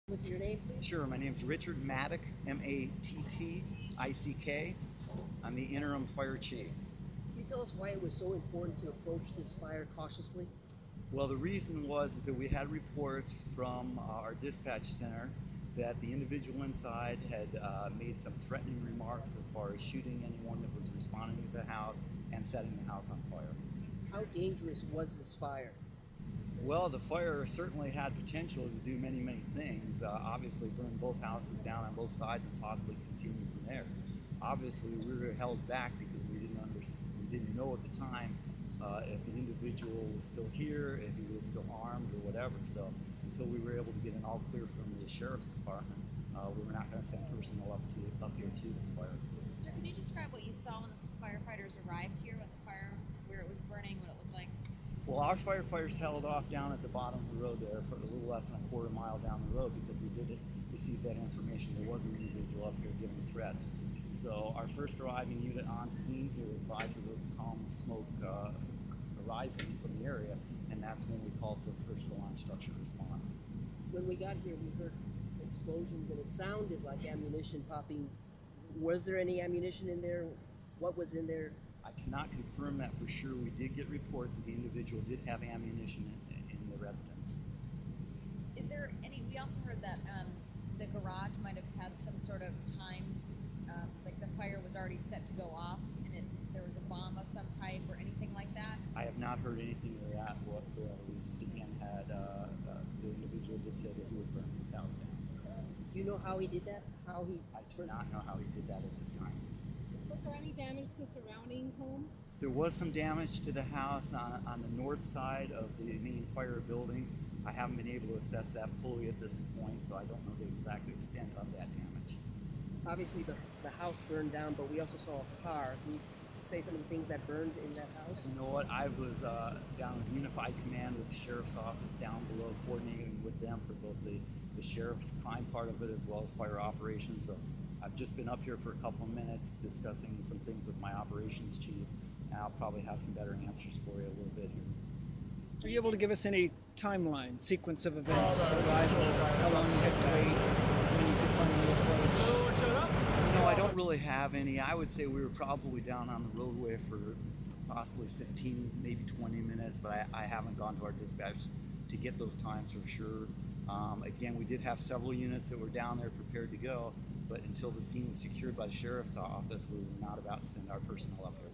With your name, please? Sure, my name is Richard Mattick, M-A-T-T-I-C-K. I'm the interim fire chief. Can you tell us why it was so important to approach this fire cautiously? Well, the reason was that we had reports from our dispatch center that the individual inside had made some threatening remarks as far as shooting anyone that was responding to the house and setting the house on fire. How dangerous was this fire? Well, the fire certainly had potential to do many, many things. Obviously, burn both houses down on both sides and possibly continue from there. Obviously, we were held back because we didn't know at the time if the individual was still here, if he was still armed or whatever. So until we were able to get an all clear from the sheriff's department, we were not going to send personnel up here to this fire. Sir, can you describe what you saw when the firefighters arrived here, what the fire, where it was burning, what it looked like? Well, our firefighters held off down at the bottom of the road there, for a little less than a quarter mile down the road, because we did receive that information. There was an individual up here giving threats. So our first arriving unit on scene here advised there was column of smoke arising from the area, and that's when we called for first alarm structure response. When we got here, we heard explosions, and it sounded like ammunition popping. Was there any ammunition in there? What was in there? I cannot confirm that for sure. We did get reports that the individual did have ammunition in the residence. Is there any, we also heard that the garage might have had some sort of timed, like the fire was already set to go off and there was a bomb of some type or anything like that? I have not heard anything of that whatsoever. We just again had, the individual did say that he would burn his house down. Do you know how he did that? I do not know how he did that at this time. Was there any damage to surrounding homes? There was some damage to the house on the north side of the main fire building. I haven't been able to assess that fully at this point, so I don't know the exact extent of that damage. Obviously, the house burned down, but we also saw a car. Can you say some of the things that burned in that house? You know what? I was down with Unified Command with the Sheriff's Office down below, coordinating with them for both the Sheriff's crime part of it as well as fire operations. So I've just been up here for a couple of minutes discussing some things with my operations chief, and I'll probably have some better answers for you a little bit here. Are you able to give us any timeline, sequence of events, arrival, how long you had to wait, when you could finally approach? No, I don't really have any. I would say we were probably down on the roadway for possibly 15, maybe 20 minutes, but I haven't gone to our dispatch to get those times for sure. Again, we did have several units that were down there prepared to go, but until the scene was secured by the Sheriff's Office, we were not about to send our personnel up here.